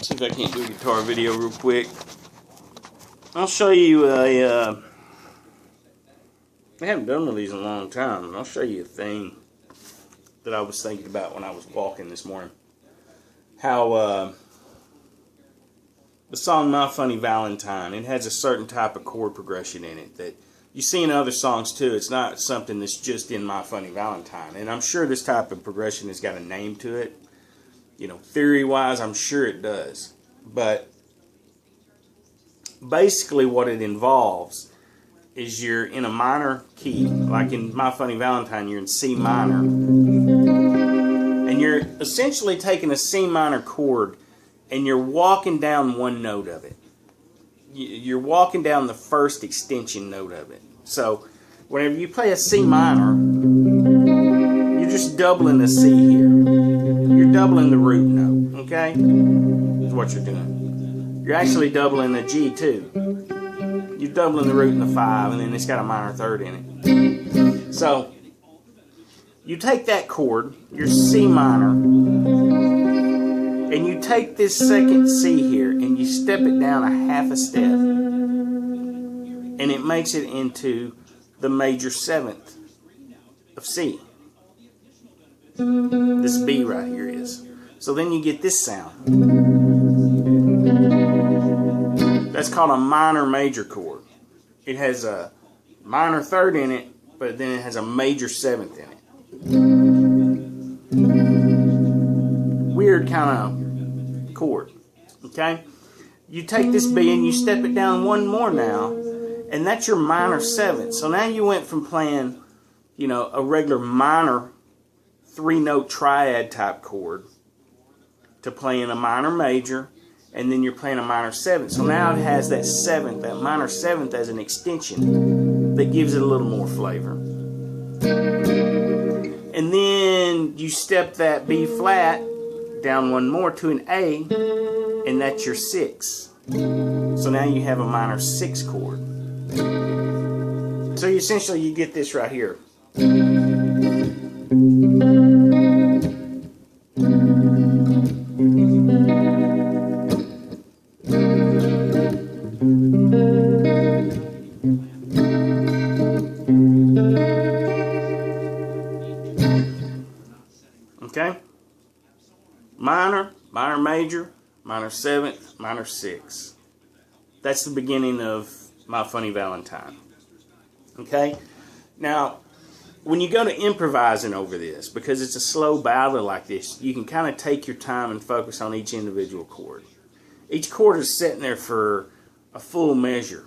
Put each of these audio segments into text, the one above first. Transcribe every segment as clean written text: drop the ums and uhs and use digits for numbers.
See if I can't do a guitar video real quick. I'll show you a, I haven't done one of these in a long time. I'll show you a thing that I was thinking about when I was walking this morning. How the song My Funny Valentine, it has a certain type of chord progression in it that you see in other songs too. It's not something that's just in My Funny Valentine. And I'm sure this type of progression has got a name to it. You know, theory-wise, I'm sure it does. But basically what it involves is you're in a minor key. Like in My Funny Valentine, you're in C minor. And you're essentially taking a C minor chord and you're walking down one note of it. You're walking down the first extension note of it. So whenever you play a C minor, you're just doubling the C here. You're doubling the root note, okay? That's what you're doing. You're actually doubling the G too. You're doubling the root in the 5, and then it's got a minor third in it. So you take that chord, your C minor, and you take this second C here, and you step it down a half a step, and it makes it into the major 7th of C. This B right here is. So then you get this sound. That's called a minor major chord. It has a minor third in it, but then it has a major 7th in it. Weird kind of chord. Okay? You take this B and you step it down one more now, and that's your minor 7th. So now you went from playing, you know, a regular minor 3-note triad type chord to playing a minor major, and then you're playing a minor 7th. So now it has that 7th, that minor 7th as an extension that gives it a little more flavor. And then you step that B flat down one more to an A, and that's your 6. So now you have a minor 6 chord. So essentially you get this right here. Okay? Minor, minor major, minor 7th, minor 6. That's the beginning of My Funny Valentine. Okay? Now, when you go to improvising over this, because it's a slow ballad like this, you can kind of take your time and focus on each individual chord. Each chord is sitting there for a full measure.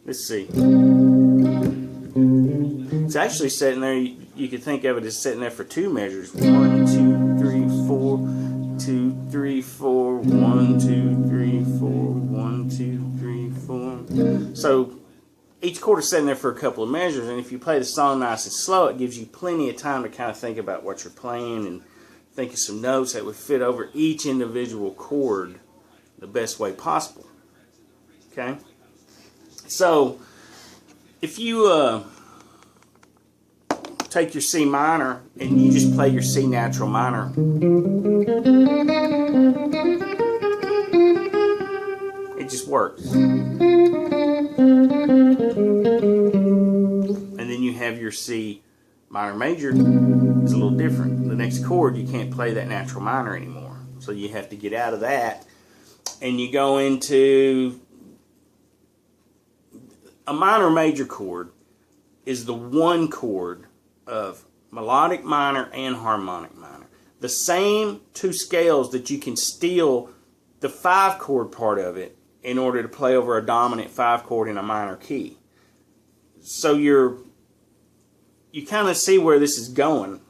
Let's see. It's actually sitting there, you could think of it as sitting there for 2 measures. 1, 2, 3, 4, 2, 3, 4, 1, 2, 3, 4, 1, 2, 3, 4. So each chord is sitting there for a couple of measures, and if you play the song nice and slow, it gives you plenty of time to kind of think about what you're playing and think of some notes that would fit over each individual chord the best way possible. Okay? So, if you take your C minor and you just play your C natural minor, it just works. And then you have your C minor major. It's a little different. The next chord, you can't play that natural minor anymore. So you have to get out of that and you go into a minor major chord is the one chord of melodic minor and harmonic minor. The same 2 scales that you can steal the 5 chord part of it in order to play over a dominant 5 chord in a minor key. So you kind of see where this is going.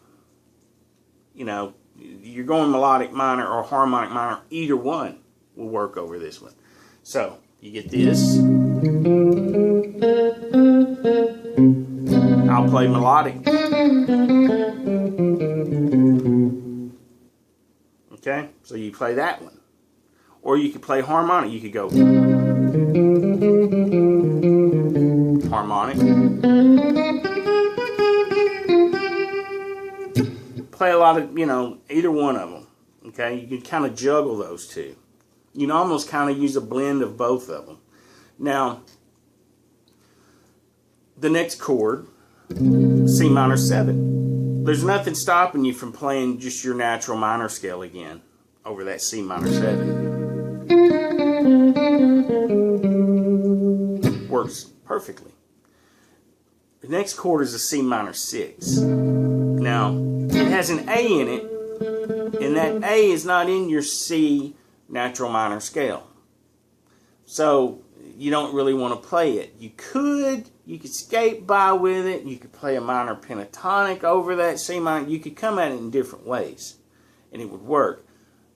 You know, you're going melodic minor or harmonic minor, either one will work over this one. So you get this. I'll play melodic. Okay, so you play that one. Or you could play harmonic. You could go harmonic. Play a lot of, you know, either one of them. Okay, you can kind of juggle those two. You can almost kind of use a blend of both of them. Now, the next chord, C minor 7. There's nothing stopping you from playing just your natural minor scale again over that C minor 7. Works perfectly. The next chord is a C minor 6. Now, it has an A in it, and that A is not in your C natural minor scale. So, you don't really want to play it. You could skate by with it. You could play a minor pentatonic over that C minor. You could come at it in different ways, and it would work.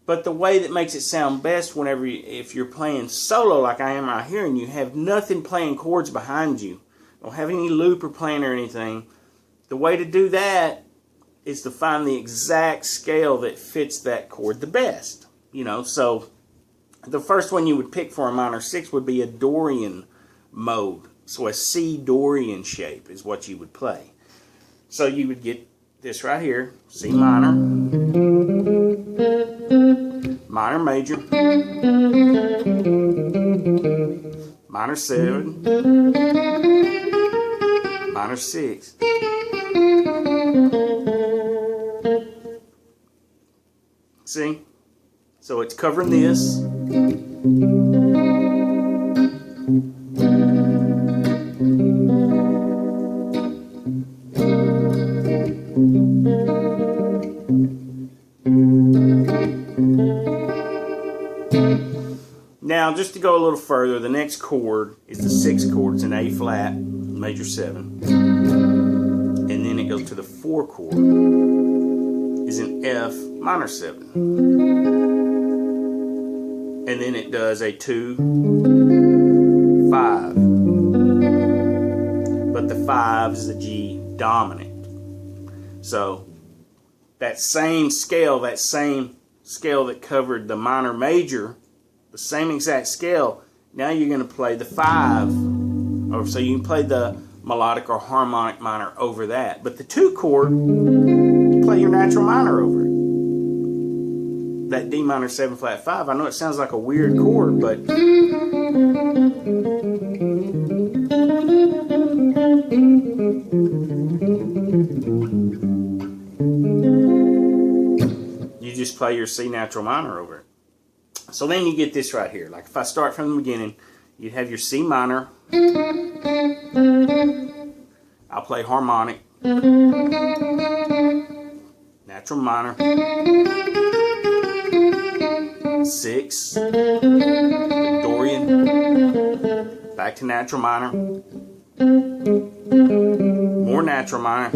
But the way that makes it sound best if you're playing solo like I am right here, and you have nothing playing chords behind you, don't have any looper playing or anything, the way to do that is to find the exact scale that fits that chord the best. So the first one you would pick for a minor 6 would be a Dorian mode. So a C Dorian shape is what you would play. So you would get this right here, C minor, minor major, minor 7, minor 6. See? So it's covering this. Now, just to go a little further, the next chord is the 6th chord. It's an A flat, major 7. And then it goes to the 4 chord, is an F minor 7. And then it does a 2, 5. But the 5 is the G dominant. So that same scale that covered the minor major, the same exact scale, now you're going to play the 5. So you can play the melodic or harmonic minor over that. But the 2 chord, you play your natural minor over it. That D minor 7 flat 5. I know it sounds like a weird chord, but you just play your C natural minor over it. So then you get this right here. Like if I start from the beginning, you'd have your C minor. I'll play harmonic, natural minor, 6, Dorian, back to natural minor, more natural minor,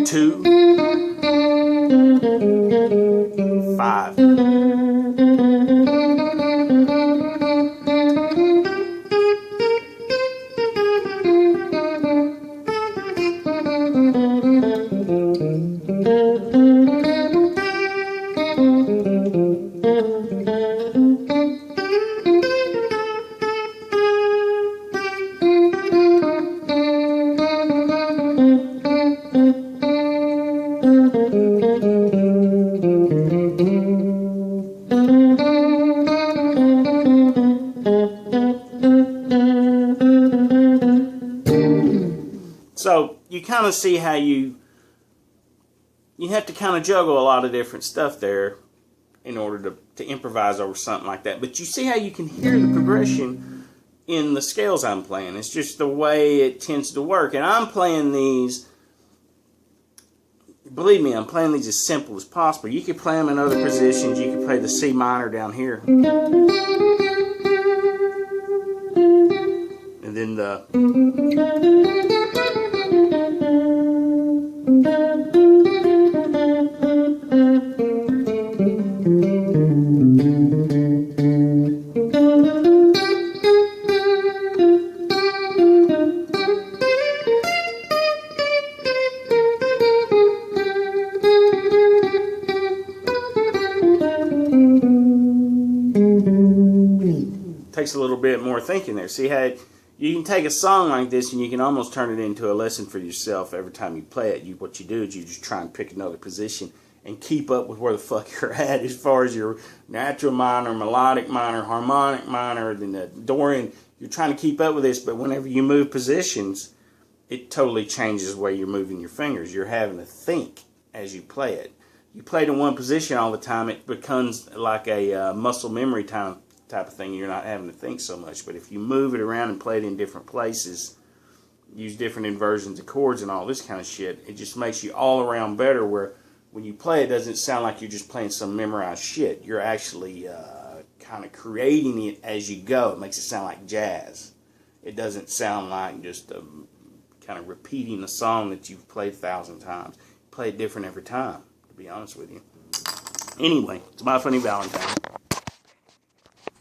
2, 5. So you kind of see how you have to kind of juggle a lot of different stuff there in order to improvise over something like that. But you see how you can hear the progression in the scales I'm playing. It's just the way it tends to work. And I'm playing these, believe me, I'm playing these as simple as possible. You could play them in other positions. You could play the C minor down here. And then the... takes a little bit more thinking there. See how you can take a song like this and you can almost turn it into a lesson for yourself every time you play it. What you do is you just try and pick another position and keep up with where the fuck you're at as far as your natural minor, melodic minor, harmonic minor, then the Dorian. You're trying to keep up with this, but whenever you move positions, it totally changes the way you're moving your fingers. You're having to think as you play it. You play it in one position all the time, it becomes like a muscle memory type of thing. You're not having to think so much. But if you move it around and play it in different places, use different inversions of chords and all this kind of shit, it just makes you all around better, where when you play it doesn't sound like you're just playing some memorized shit. You're actually kind of creating it as you go. It makes it sound like jazz. It doesn't sound like just kind of repeating a song that you've played 1,000 times. You play it different every time, to be honest with you. Anyway, it's my Funny Valentine.